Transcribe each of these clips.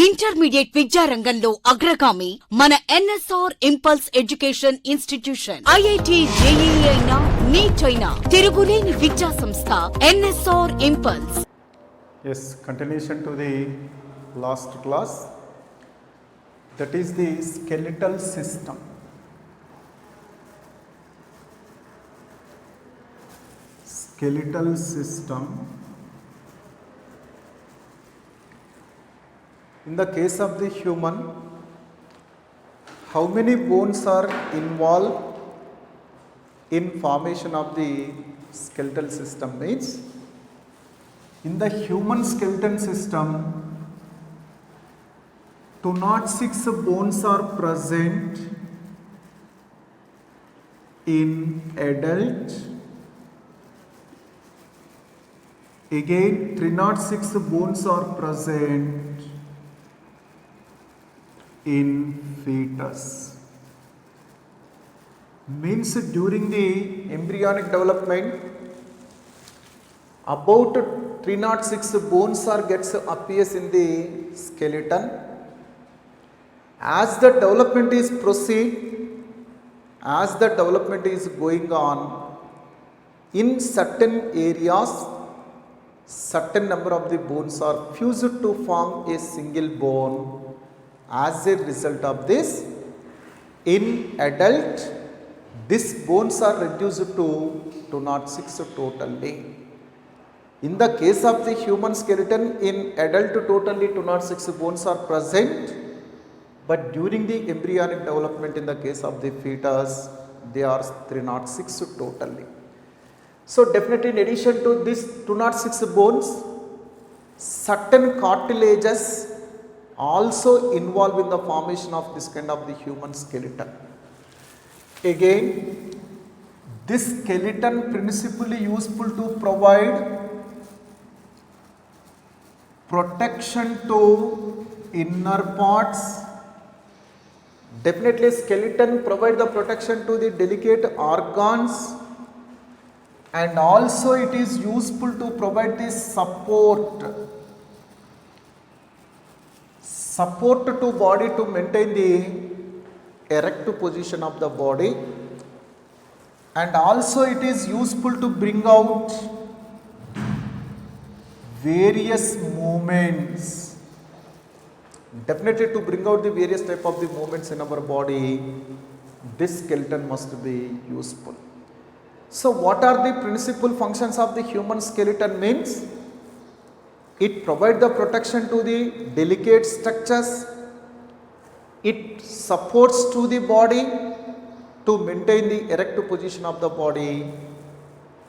Intermediate విద్యారంగంలో అగ్రగామి మన NSR impulse education institution. IIT, JEE అయినా, నీట్ అయినా తిరుగులేని విద్యా సంస్థ NSR impulse. Yes, continuation to the last class, that is the skeletal system. Skeletal system. In the case of the human, how many bones are involved in formation of the skeletal system means, in the human skeleton system, 206 bones are present in adult. Again, 306 bones are present in fetus. Means during the embryonic development, about 306 bones are appears in the skeleton. As the development is going on, in certain areas, certain number of the bones are fused to form a single bone. As a result of this, in adult, these bones are reduced to 206 totally. In the case of the human skeleton, in adult totally 206 bones are present, but during the embryonic development, in the case of the fetus, they are 306 totally. So definitely, in addition to this 206 bones, certain cartilages also involved in the formation of this kind of the human skeleton. Again, this skeleton principally useful to provide protection to inner parts. Definitely, skeleton provide the protection to the delicate organs, and also it is useful to provide this support to body to maintain the erect position of the body, and also it is useful to bring out various movements. Definitely, to bring out the various type of the movements in our body, this skeleton must be useful. So what are the principal functions of the human skeleton means? It provides the protection to the delicate structures, it supports to the body to maintain the erect position of the body,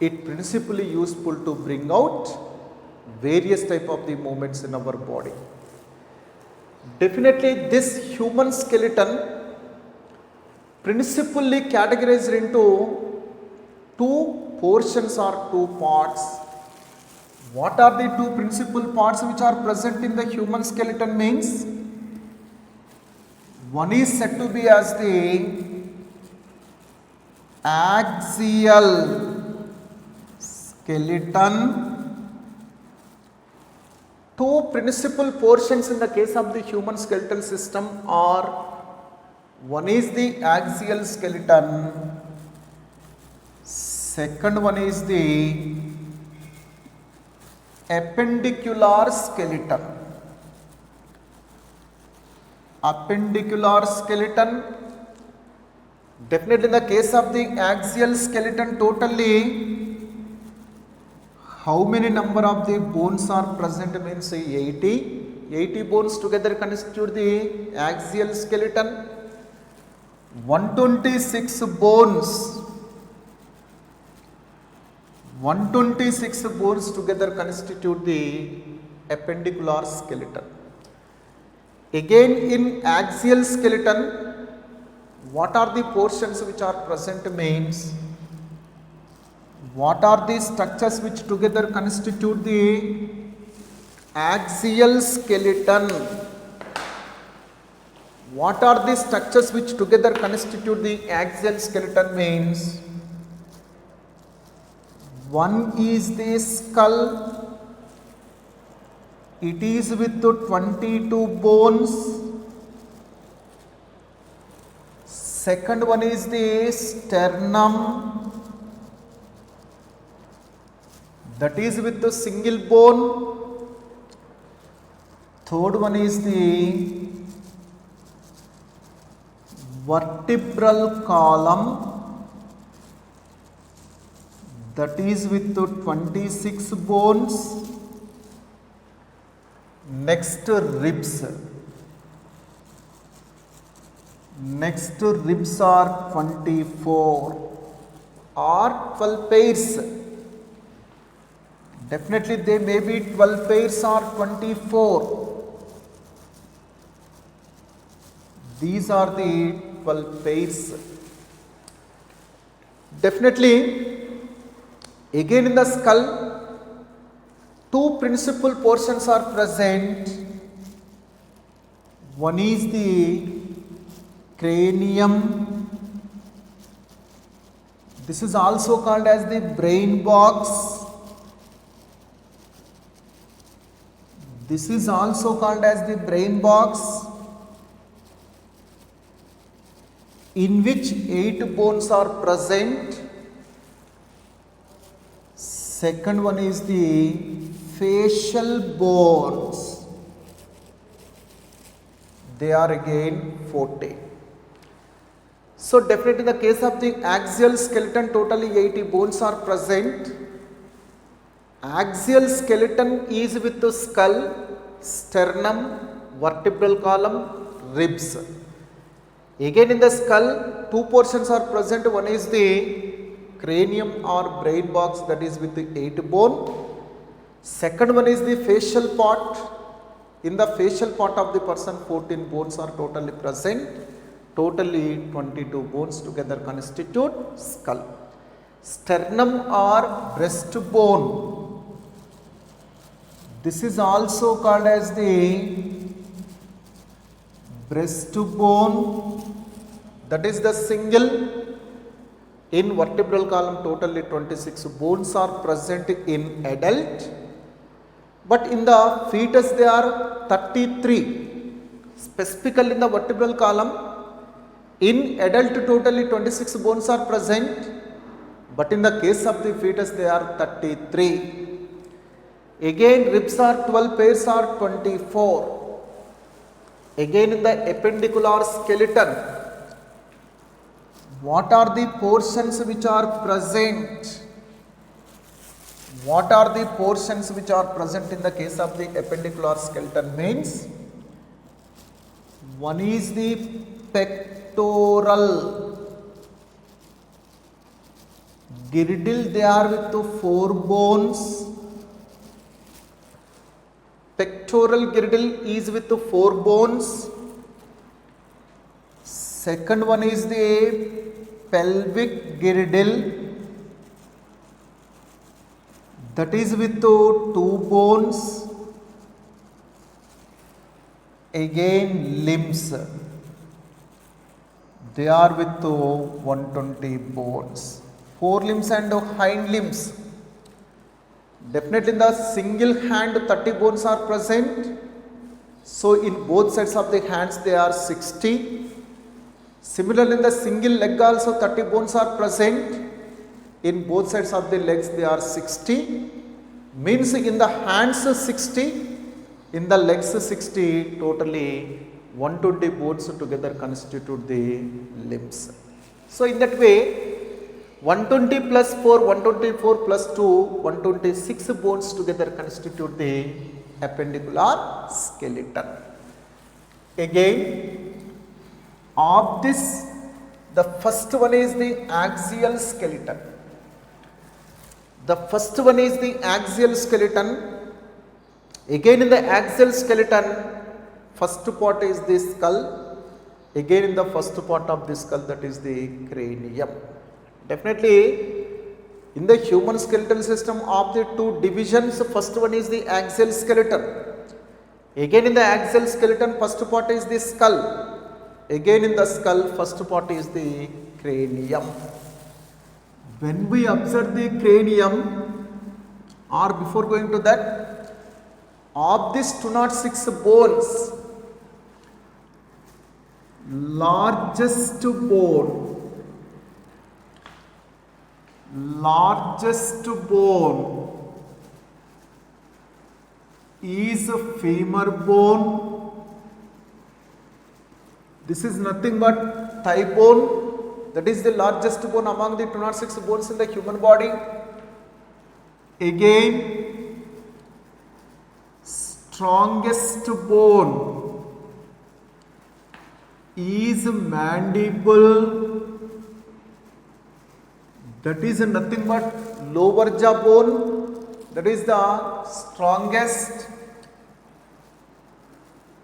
it principally useful to bring out various type of the movements in our body. Definitely, this human skeleton principally categorized into two portions or two parts. What are the two principal parts which are present in the human skeleton means? One is said to be as the axial skeleton. Two principal portions in the case of the human skeletal system are, one is the axial skeleton, second one is the appendicular skeleton. Appendicular skeleton, definitely in the case of the axial skeleton, totally how many number of the bones are present means 80 bones together constitute the axial skeleton. 126 bones together constitute the appendicular skeleton. Again, in axial skeleton, what are the portions which are present means, what are the structures which together constitute the axial skeleton? What are the structures which together constitute the axial skeleton means, one is the skull, It is with 22 bones. Second one is the sternum, that is with the single bone. Third one is the vertebral column, that is with the 26 bones. Next ribs. Next ribs are 24 or 12 pairs. Definitely they may be 12 pairs or 24. These are the 12 pairs. Definitely again in the skull, two principal portions are present. One is the cranium. This is also called as the brain box. This is also called as the brain box, in which 8 bones are present. Second one is the facial bones. They are again 14. So definitely in the case of the axial skeleton, totally 80 bones are present. Axial skeleton is with the skull, sternum, vertebral column, ribs. Again in the skull, two portions are present. One is the cranium or brain box, that is with the 8 bone. Second one is the facial part. In the facial part of the person, 14 bones are totally present. Totally 22 bones together constitute skull. Sternum or breastbone. This is also called as the breastbone, that is the single. In vertebral column, totally 26 bones are present in adult, but in the fetus they are 33. Specifically in the vertebral column, in adult totally 26 bones are present, but in the case of the fetus they are 33. Again ribs are 12 pairs are 24. Again in the appendicular skeleton, what are the portions which are present? What are the portions which are present in the case of the appendicular skeleton means? One is the pectoral girdle, they are with the 4 bones. Pectoral girdle is with the 4 bones. Second one is the pelvic girdle, that is with the 2 bones. Again limbs, they are with the 120 bones. Forelimbs and hind limbs. Definitely in the single hand 30 bones are present. So in both sides of the hands they are 60. Similarly in the single leg also 30 bones are present. In both sides of the legs they are 60. Means in the hands 60, in the legs 60, totally 120 bones together constitute the limbs. So in that way 120 plus 4, 124 plus 2, 126 bones together constitute the appendicular skeleton. Again, of this, the first one is the axial skeleton. The first one is the axial skeleton. Again in the axial skeleton, first part is the skull. Again in the first part of the skull, that is the cranium. Definitely in the human skeletal system of the 2 divisions, first one is the axial skeleton. Again in the axial skeleton, first part is the skull. Again in the skull, first part is the cranium. When we observe the cranium, or before going to that, Of these 206 bones, largest bone is a femur bone. This is nothing but thigh bone. That is the largest bone among the 206 bones in the human body. Again, strongest bone is mandible. That is nothing but lower jaw bone. That is the strongest.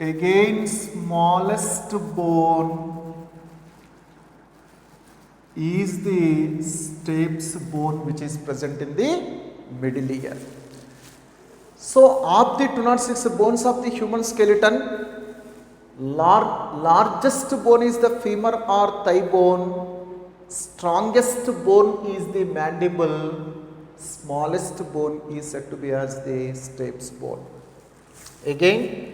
Again, smallest bone is the stapes bone, which is present in the middle ear. So, of the 206 bones of the human skeleton, largest bone is the femur or thigh bone, strongest bone is the mandible, smallest bone is said to be as the stapes bone. Again,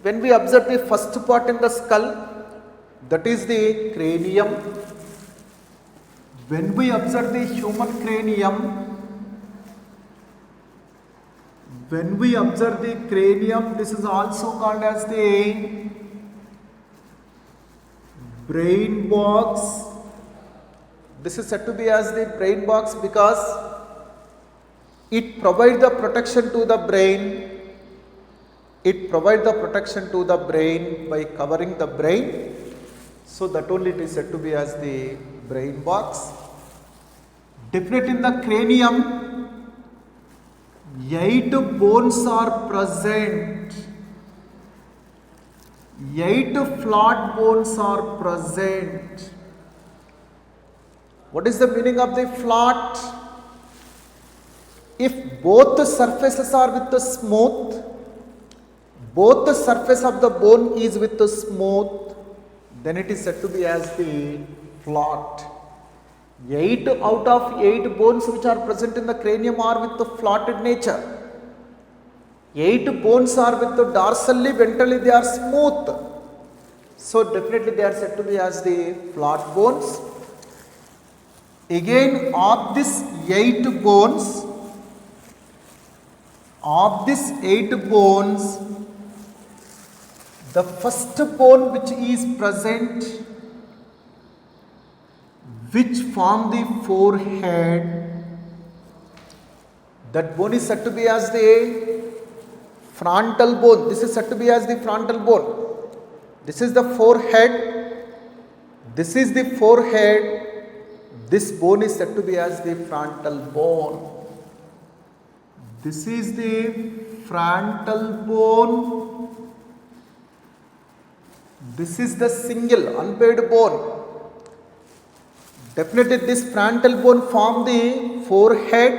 when we observe the first part in the skull, that is the cranium. When we observe the human cranium, this is also called as the brain box. This is said to be as the brain box because it provides the protection to the brain. It provides the protection to the brain by covering the brain. So that only it is said to be as the brain box. Definitely in the cranium, 8 bones are present. 8 flat bones are present. What is the meaning of the flat? If both the surfaces are with the smooth, both the surface of the bone is with the smooth, then it is said to be as the flat. 8 out of 8 bones which are present in the cranium are with the flatted nature. 8 bones are with the dorsally, ventrally they are smooth. So definitely they are said to be as the flat bones. Again, of these 8 bones, the first bone which is present, which form the forehead, that bone is said to be as the frontal bone. This is said to be as the frontal bone. This is the forehead. This is the forehead. This bone is said to be as the frontal bone. This is the frontal bone. This is the single unpaired bone. Definitely this frontal bone form the forehead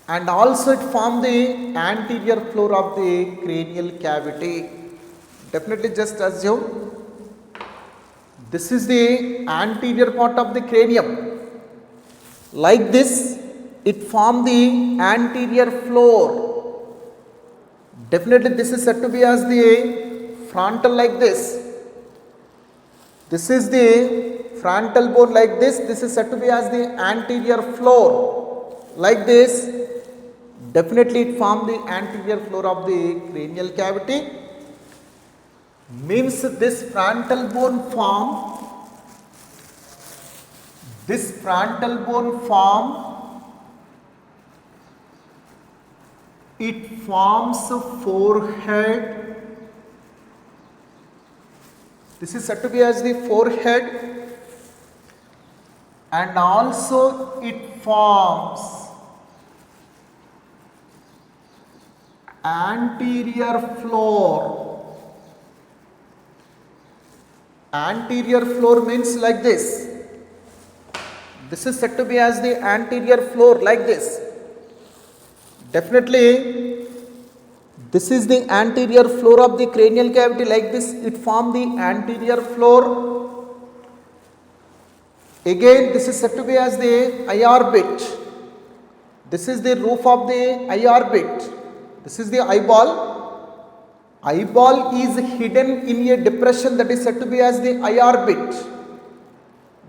and also it form the anterior floor of the cranial cavity. Definitely just assume this is the anterior part of the cranium. Like this, it form the anterior floor. Definitely this is said to be as the frontal like this. This is the frontal bone like this. This is said to be as the anterior floor. Like this, definitely it form the anterior floor of the cranial cavity. Means this frontal bone form, it forms a forehead. This is said to be as the forehead and also it forms anterior floor. Anterior floor means like this. This is said to be as the anterior floor like this. Definitely this is the anterior floor of the cranial cavity like this. It forms the anterior floor. Again this is said to be as the eye orbit. This is the roof of the eye orbit. This is the eyeball. Eyeball is hidden in a depression that is said to be as the eye orbit.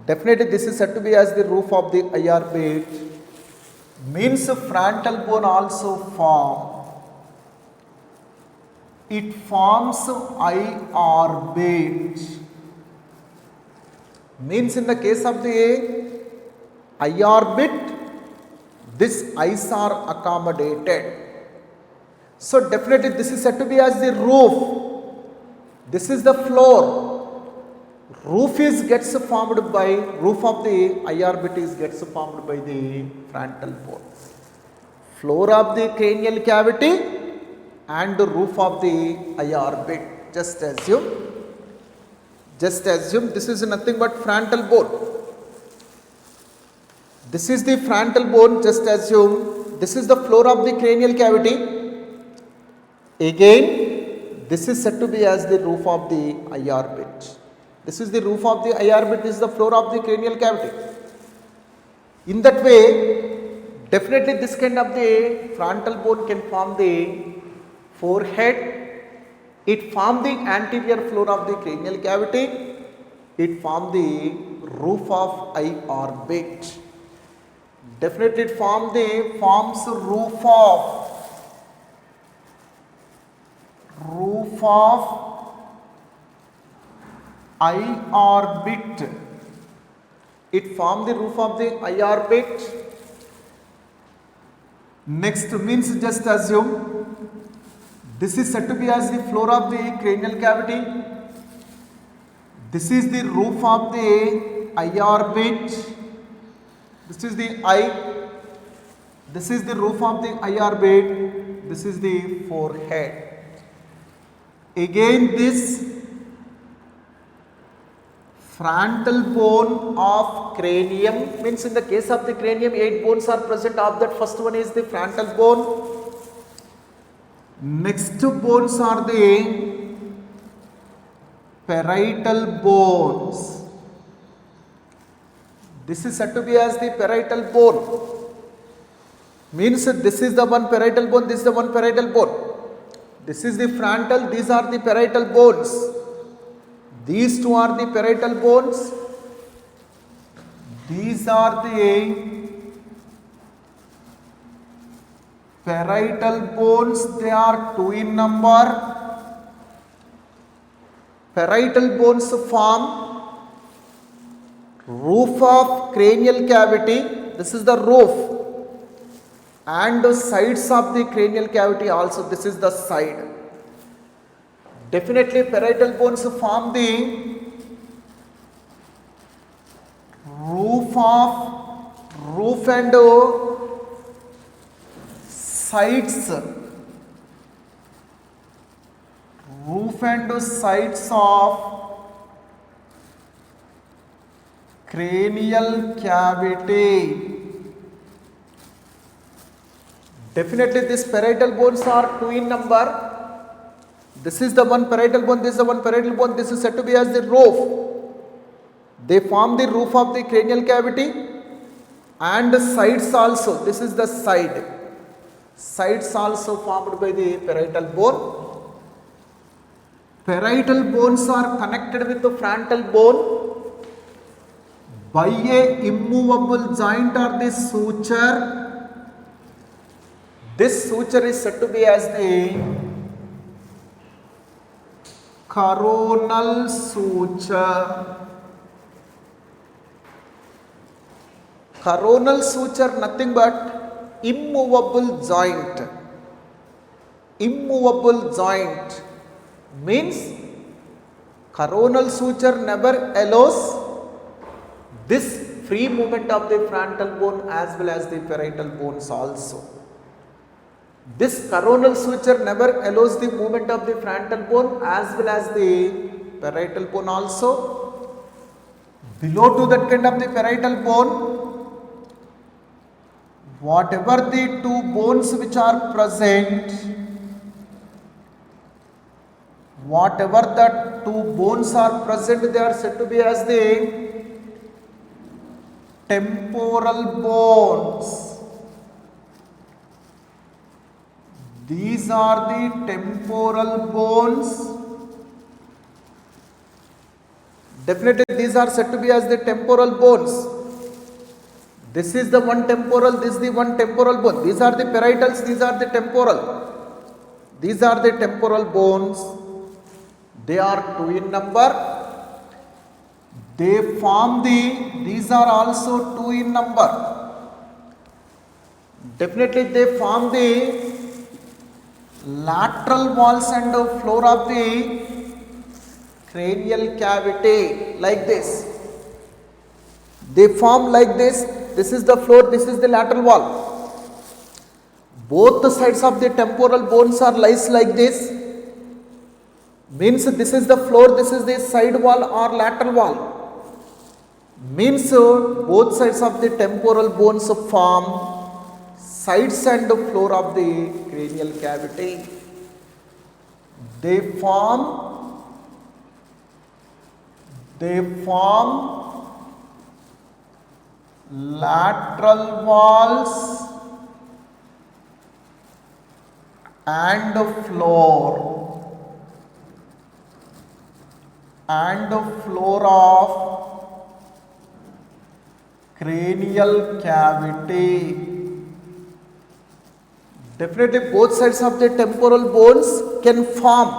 Definitely this is said to be as the roof of the eye orbit. Means frontal bone also form. It forms eye orbit. Means in the case of the eye orbit, these eyes are accommodated. So definitely this is said to be as the roof. This is the floor. Roof gets formed by, roof of the eye orbit gets formed by the frontal bone. Floor of the cranial cavity and the roof of the eye orbit. Just assume this is nothing but frontal bone. This is the frontal bone. Just assume this is the floor of the cranial cavity. Again, this is said to be as the roof of the eye orbit. This is the roof of the eye orbit, this is the floor of the cranial cavity. In that way, definitely this kind of the frontal bone can form the forehead. It forms the anterior floor of the cranial cavity. It forms the roof of eye orbit. Definitely it forms roof of eye orbit. It forms the roof of the eye orbit. Next means just assume this is said to be as the floor of the cranial cavity. This is the roof of the eye orbit. This is the eye. This is the roof of the eye orbit. This is the forehead. Again this frontal bone of cranium, means in the case of the cranium 8 bones are present. Of that first one is the frontal bone. Next two bones are the parietal bones. This is said to be as the parietal bone. Means this is the one parietal bone, this is the one parietal bone. This is the frontal, these are the parietal bones. These two are the parietal bones. These are the parietal bones. They are 2 in number. Parietal bones form roof of cranial cavity. This is the roof. And the sides of the cranial cavity also, this is the side. Definitely parietal bones form the roof and sides. Roof and sides of cranial cavity. Definitely these parietal bones are 2 in number. This is the one parietal bone, this is the one parietal bone. This is said to be as the roof. They form the roof of the cranial cavity and the sides also. This is the side. Sides also formed by the parietal bone. Parietal bones are connected with the frontal bone by a immovable joint or the suture. This suture is said to be as the coronal suture. Coronal suture nothing but immovable joint. Immovable joint means coronal suture never allows this free movement of the frontal bone as well as the parietal bones also. This coronal suture never allows the movement of the frontal bone as well as the parietal bone also. Below to that kind of the parietal bone, whatever the 2 bones which are present, whatever the 2 bones are present, they are said to be as the temporal bones. These are the temporal bones. Definitely these are said to be as the temporal bones. This is the one temporal, this is the one temporal bone. These are the parietals, these are the temporal. These are the temporal bones. They are two in number. They form these are also two in number. Definitely they form the lateral walls and floor of the cranial cavity like this. They form like this. This is the floor, this is the lateral wall. Both the sides of the temporal bones are lies like this. Means this is the floor, this is the side wall or lateral wall. Means both sides of the temporal bones form sides and floor of the cranial cavity. They form lateral walls and floor of cranial cavity. Definitely both sides of the temporal bones can form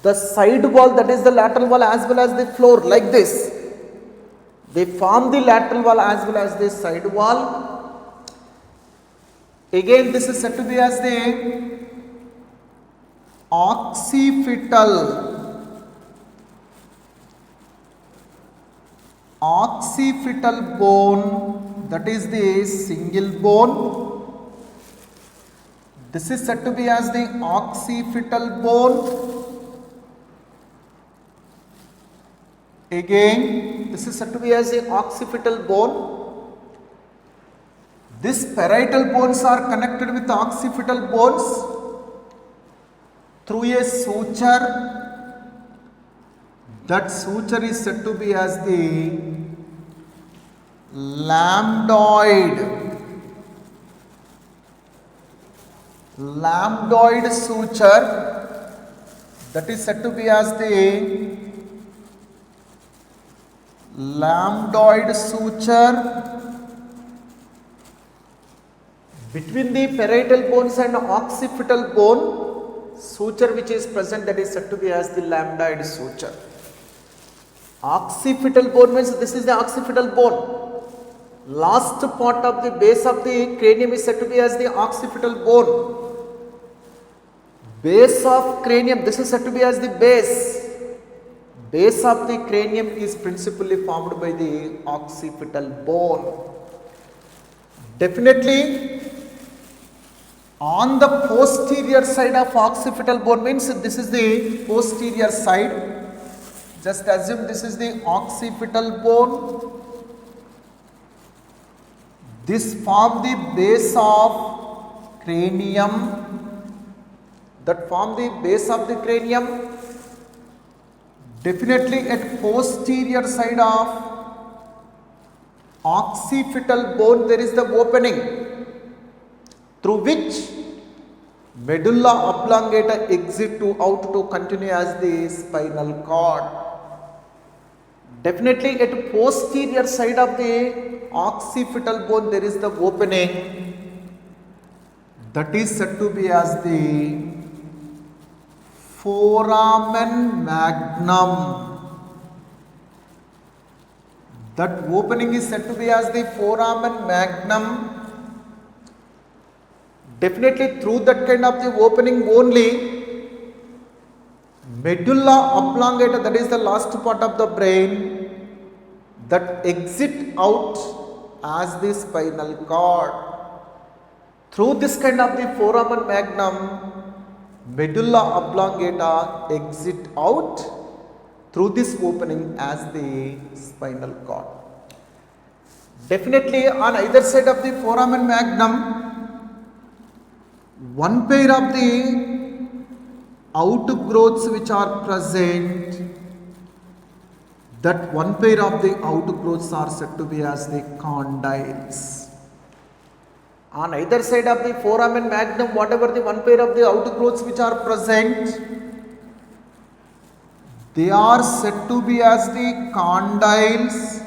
the side wall, that is the lateral wall, as well as the floor like this. They form the lateral wall as well as the side wall. Again, this is said to be as the occipital bone, that is the single bone. This is said to be as the occipital bone. Again, this is said to be as the occipital bone. These parietal bones are connected with the occipital bones through a suture. That suture is said to be as the lambdoid suture. That is said to be as the lambdoid suture between the parietal bones and occipital bone. Suture which is present, that is said to be as the lambdoid suture. Occipital bone means this is the occipital bone. Last part of the base of the cranium is said to be as the occipital bone. Base of cranium, this is said to be as the base. Base of the cranium is principally formed by the occipital bone. Definitely on the posterior side of occipital bone, means this is the posterior side. Just assume this is the occipital bone. This form the base of cranium. That form the base of the cranium. Definitely at posterior side of occipital bone there is the opening through which medulla oblongata exit out to continue as the spinal cord. Definitely at posterior side of the occipital bone there is the opening, that is said to be as the foramen magnum. That opening is said to be as the foramen magnum. Definitely through that kind of the opening only medulla oblongata, that is the last part of the brain, that exit out as the spinal cord. Through this kind of the foramen magnum, medulla oblongata exit out through this opening as the spinal cord. Definitely on either side of the foramen magnum, one pair of the outgrowths which are present, that one pair of the outgrowths are said to be as the condyles. On either side of the foramen magnum, whatever the one pair of the outgrowths which are present, they are said to be as the condyles.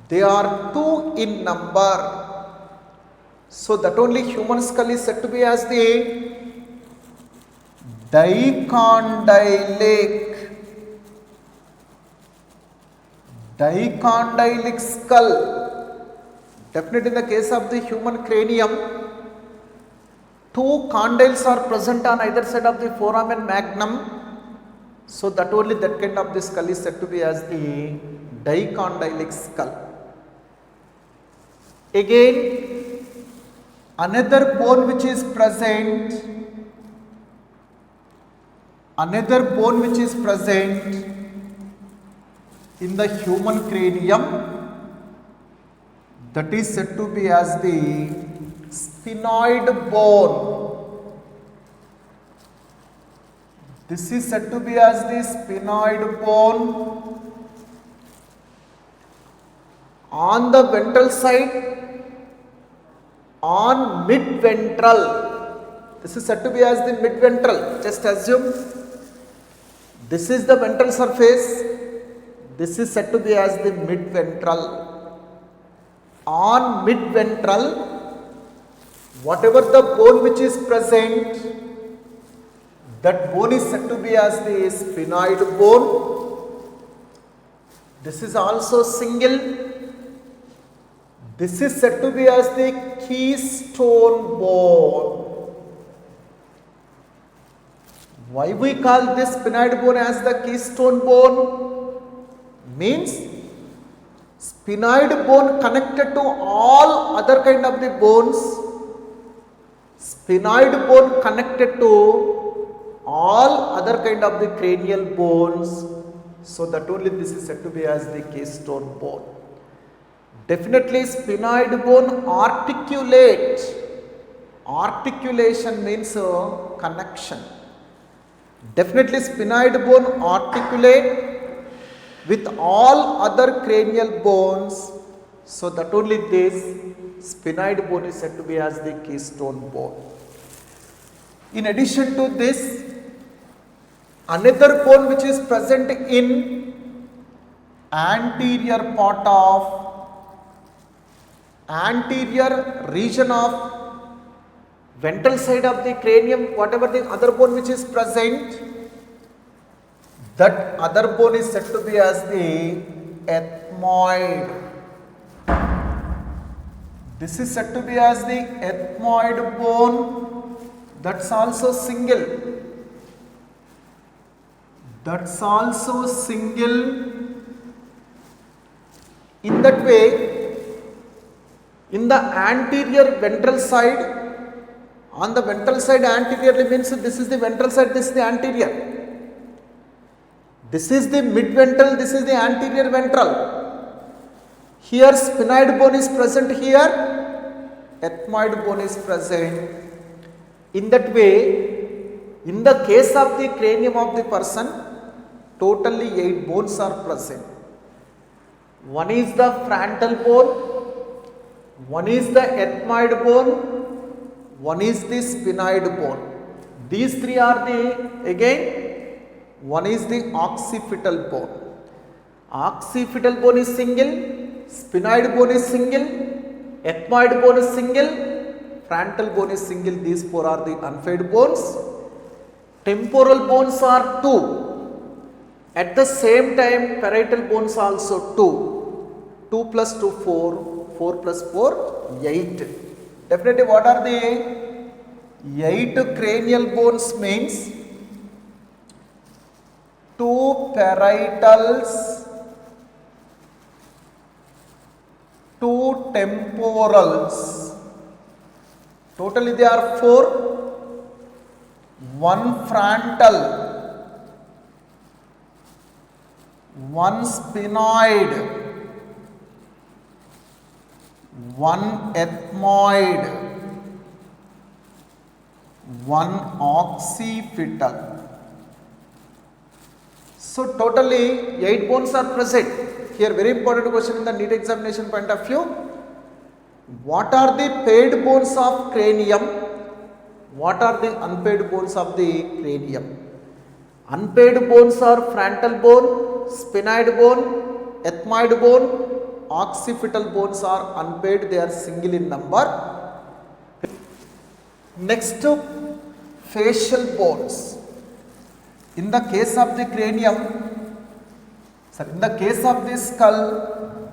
They are 2 in number. So that only human skull is said to be as the dicondylic skull. Definitely in the case of the human cranium, 2 condyles are present on either side of the foramen magnum. So that only that kind of the skull is said to be as the dicondylic skull. Again, another bone which is present in the human cranium, that is said to be as the sphenoid bone. This is said to be as the sphenoid bone. On the ventral side, on mid-ventral, this is said to be as the mid-ventral. Just assume this is the ventral surface, this is said to be as the mid-ventral. On mid-ventral, whatever the bone which is present, that bone is said to be as the sphenoid bone. This is also single. This is said to be as the keystone bone. Why we call this sphenoid bone as the keystone bone? Means sphenoid bone connected to all other kind of the bones. Sphenoid bone connected to all other kind of the cranial bones. So that only this is said to be as the keystone bone. Definitely sphenoid bone articulate. Articulation means connection. Definitely sphenoid bone articulate with all other cranial bones. So that only this sphenoid bone is said to be as the keystone bone. In addition to this, another bone which is present in anterior region of ventral side of the cranium, whatever the other bone which is present, that other bone is said to be as the ethmoid. This is said to be as the ethmoid bone. That's also single. That's also single. In that way, in the anterior ventral side, on the ventral side anteriorly means this is the ventral side, this is the anterior. This is the mid-ventral, this is the anterior ventral. Here sphenoid bone is present, here ethmoid bone is present. In that way, in the case of the cranium of the person, totally 8 bones are present. One is the frontal bone, one is the ethmoid bone, one is the sphenoid bone. These 3 are the, again, one is the occipital bone. Occipital bone is single, sphenoid bone is single, ethmoid bone is single, frontal bone is single. These 4 are the unfed bones. Temporal bones are 2. At the same time, parietal bones also 2. 2 plus 2, 4. 4 plus 4, 8. Definitely what are the 8 cranial bones means? 2 parietals, 2 temporals. Totally they are 4. 1 frontal, 1 sphenoid, 1 ethmoid, 1 occipital. So totally 8 bones are present. Here very important question in the NEET examination point of view. What are the paid bones of cranium? What are the unpaid bones of the cranium? Unpaid bones are frontal bone, sphenoid bone, ethmoid bone, occipital bones are unpaid, they are single in number. Next, facial bones. In the case of the cranium, in the case of the skull,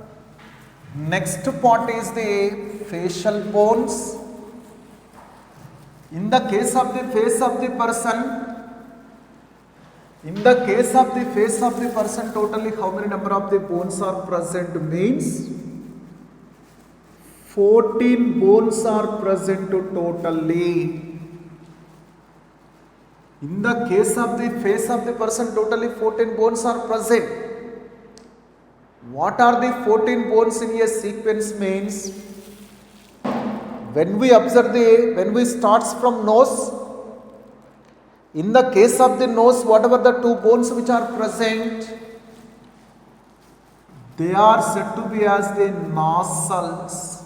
next part is the facial bones. In the case of the face of the person, totally how many number of the bones are present means 14 bones are present totally. In the case of the face of the person, totally 14 bones are present. What are the 14 bones in a sequence means? When we observe when we starts from nose, in the case of the nose, whatever the two bones which are present, they are said to be as the nostrils.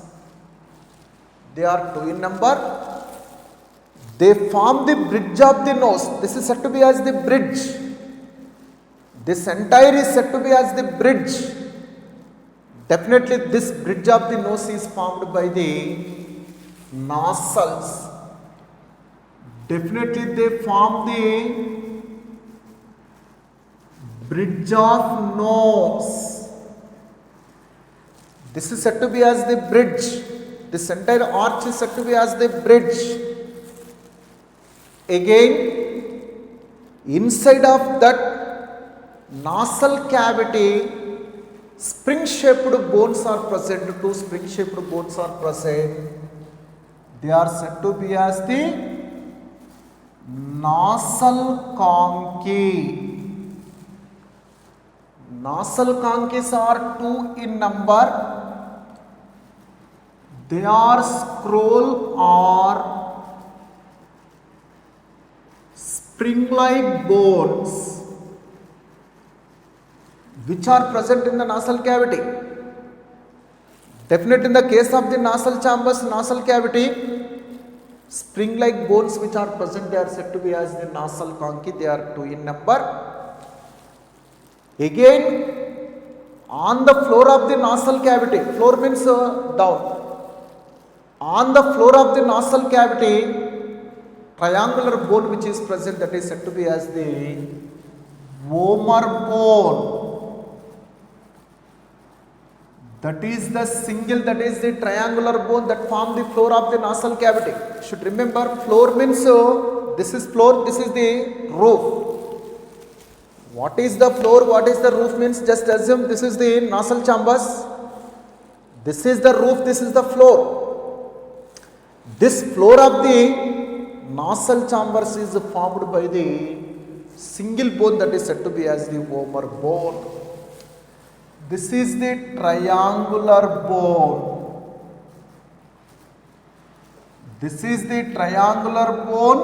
They are two in number. They form the bridge of the nose. This is said to be as the bridge. This entire is said to be as the bridge. Definitely this bridge of the nose is formed by the nostrils. Definitely they form the bridge of nose. This is said to be as the bridge. This entire arch is said to be as the bridge. Again, inside of that nasal cavity, spring-shaped bones are present. Two spring-shaped bones are present. They are said to be as the nasal conchae. Nasal conchae are two in number. They are scroll or spring-like bones which are present in the nasal cavity. Definitely in the case of the nasal chambers, nasal cavity, spring-like bones which are present, they are said to be as the nasal conchae. They are two in number. Again, on the floor of the nasal cavity, floor means down. On the floor of the nasal cavity, triangular bone which is present, that is said to be as the vomer bone. That is the single, that is the triangular bone that form the floor of the nasal cavity. Should remember, floor means this is floor, this is the roof. What is the floor, what is the roof means, just assume this is the nasal chambers, this is the roof, this is the floor. This floor of the nasal chambers is formed by the single bone that is said to be as the vomer bone. This is the triangular bone. This is the triangular bone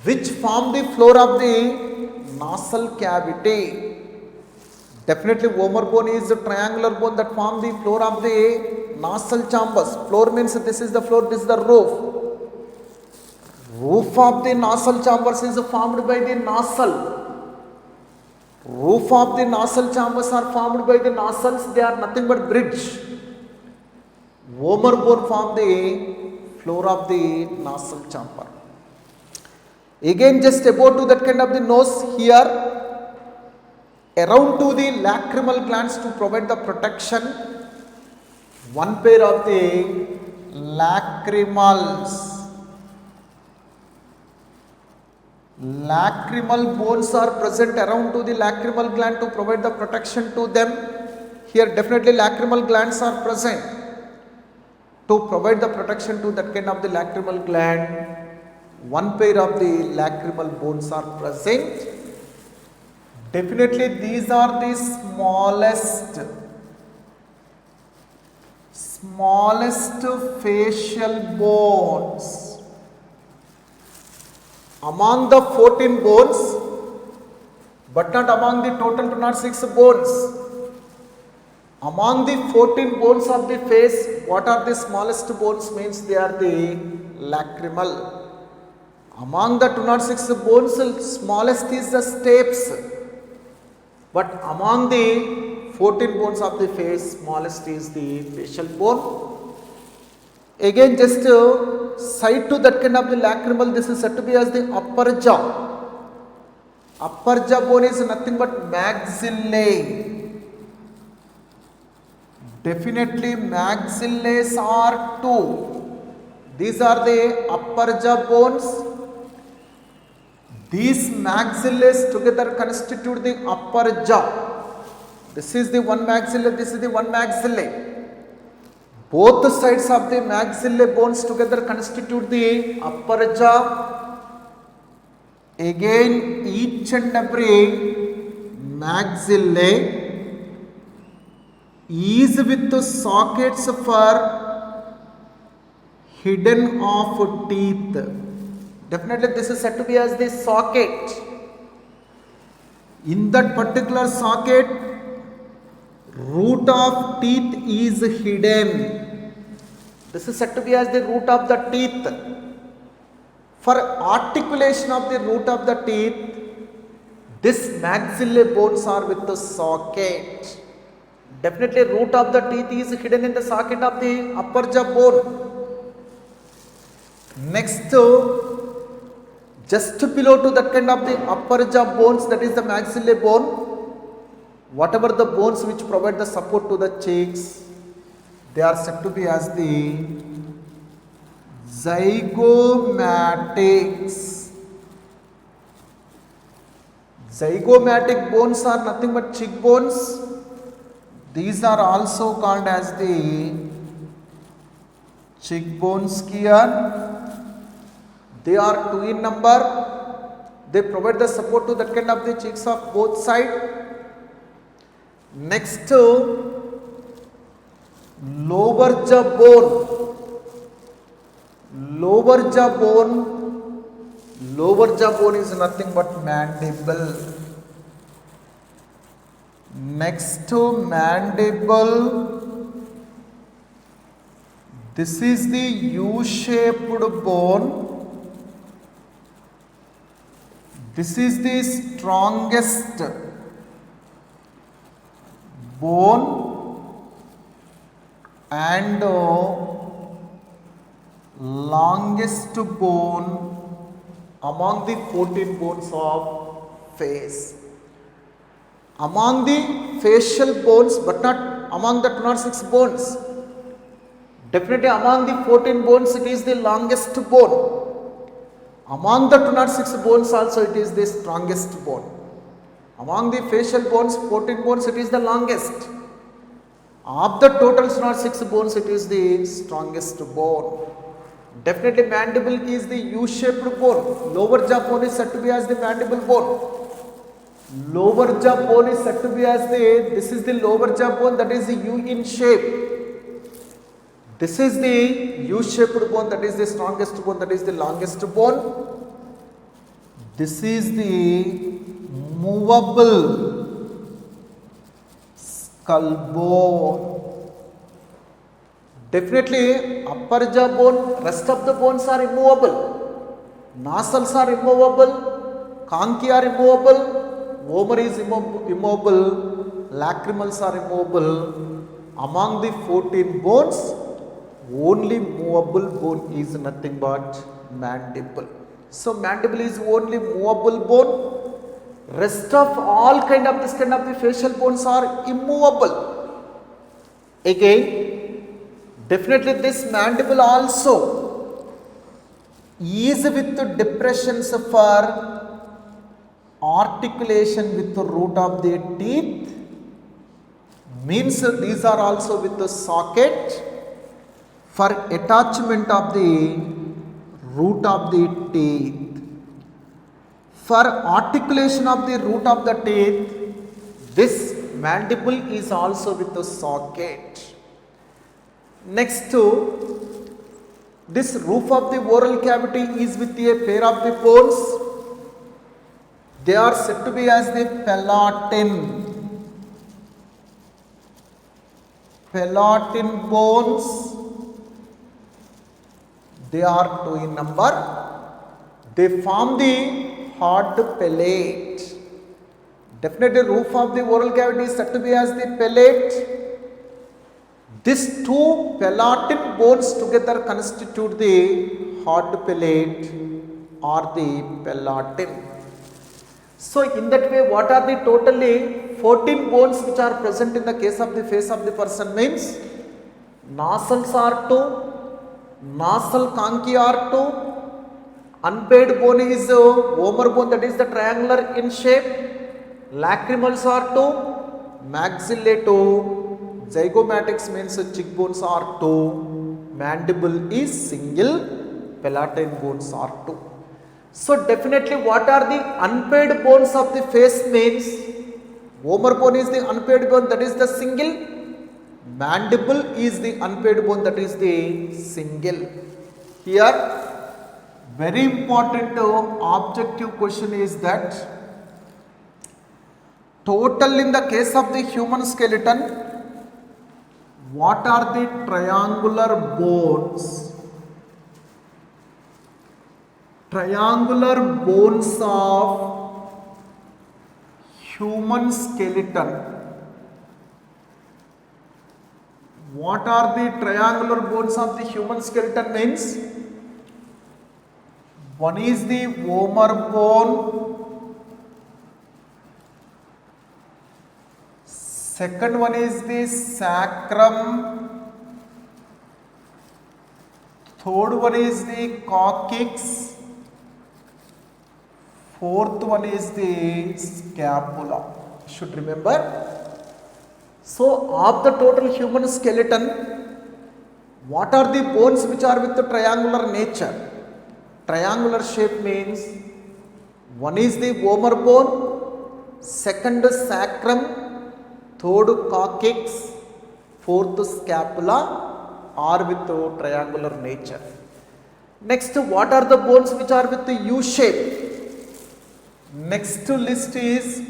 which form the floor of the nasal cavity. Definitely vomer bone is the triangular bone that form the floor of the nasal chambers. Floor means this is the floor, this is the roof. Roof of the nasal chambers is formed by the nostril. Roof of the nasal chambers are formed by the nostrils. They are nothing but bridge. Vomer bone form the floor of the nasal chamber. Again, just about to that kind of the nose here, around to the lacrimal glands to provide the protection. One pair of the lacrimals. Lacrimal bones are present around to the lacrimal gland to provide the protection to them. Here definitely lacrimal glands are present to provide the protection to that kind of the lacrimal gland. One pair of the lacrimal bones are present. Definitely these are the smallest facial bones. Among the 14 bones, but not among the total 206 bones. Among the 14 bones of the face, what are the smallest bones? Means they are the lacrimal. Among the 206 bones, smallest is the stapes. But among the 14 bones of the face, smallest is the facial bone. Again, just side to that kind of the lacrimal, this is said to be as the upper jaw. Upper jaw bone is nothing but maxillae. Definitely maxillae are two. These are the upper jaw bones. These maxillae together constitute the upper jaw. This is the one maxilla, this is the one maxillae. Both sides of the maxillae bones together constitute the upper jaw. Again, each and every maxillae is with sockets for hidden of teeth. Definitely this is said to be as the socket. In that particular socket, root of teeth is hidden. This is said to be as the root of the teeth. For articulation of the root of the teeth, this maxillae bones are with the socket. Definitely root of the teeth is hidden in the socket of the upper jaw bone. Next, just below to that kind of the upper jaw bones, that is the maxillae bone, whatever the bones which provide the support to the cheeks, they are said to be as the zygomatics. Zygomatic bones are nothing but cheek bones. These are also called as the cheekbones here. They are two in number. They provide the support to that kind of the cheeks of both sides. Next, lower jaw bone. Lower jaw bone. Lower jaw bone is nothing but mandible. Next to mandible, this is the U-shaped bone. This is the strongest bone and longest bone among the 14 bones of face. Among the facial bones, but not among the 206 bones. Definitely among the 14 bones, it is the longest bone. Among the 206 bones also, it is the strongest bone. Among the facial bones, 14 bones, it is the longest. Of the total 206 bones, it is the strongest bone. Definitely mandible is the U-shaped bone. Lower jaw bone is said to be as the mandible bone. Lower jaw bone is said to be as this is the lower jaw bone, that is the U in shape. This is the U-shaped bone, that is the strongest bone, that is the longest bone. This is the movable skull bone. Definitely upper jaw bone, rest of the bones are immovable. Nostrils are immovable, concha are immovable, vomer is immovable, lacrimals are immovable. Among the 14 bones, only movable bone is nothing but mandible. So mandible is only movable bone. Rest of all kind of this kind of the facial bones are immovable. Again, definitely this mandible also is with the depressions for articulation with the root of the teeth. Means these are also with the socket for attachment of the root of the teeth. For articulation of the root of the teeth, this mandible is also with the socket. Next to this roof of the oral cavity is with a pair of the bones. They are said to be as the palatine. palatine bones, they are two in number. They form the hard palate. Definitely roof of the oral cavity is said to be as the palate. These two palatine bones together constitute the hard palate or the palatine. So in that way, what are the totally 14 bones which are present in the case of the face of the person means nasals are 2, nasal conchae are 2, unpaired bone is vomer bone, that is the triangular in shape, lacrimals are 2, maxillae 2, zygomatics means cheekbones are 2, mandible is single, palatine bones are 2. So definitely what are the unpaired bones of the face means vomer bone is the unpaired bone, that is the single, mandible is the unpaired bone, that is the single. Here very important objective question is that total in the case of the human skeleton, what are the triangular bones? Triangular bones of human skeleton. What are the triangular bones of the human skeleton means? One is the vomer bone, second one is the sacrum, third one is the coccyx, fourth one is the scapula. You should remember. So of the total human skeleton, what are the bones which are with the triangular nature? Triangular shape means one is the vomer bone, second sacrum, third coccyx, fourth scapula are with the triangular nature. Next, what are the bones which are with the U shape? Next list is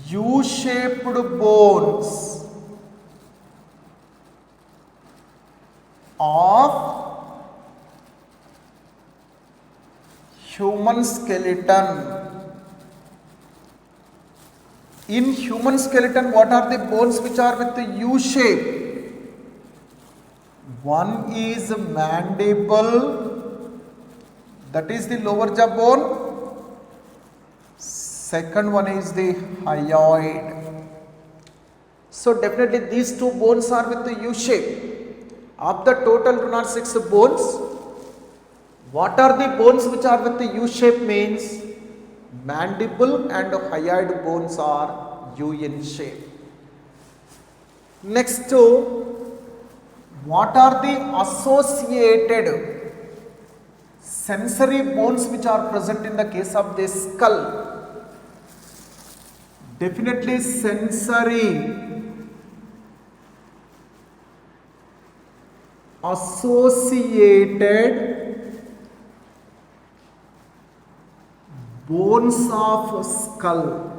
U-shaped bones of human skeleton. In human skeleton, what are the bones which are with the U shape? One is mandible, that is the lower jaw bone. Second one is the hyoid. So definitely these two bones are with the U shape. Of the total 206 bones, what are the bones which are with the U shape means mandible and hyoid bones are U in shape. Next, what are the associated sensory bones which are present in the case of the skull? Definitely sensory associated bones of skull.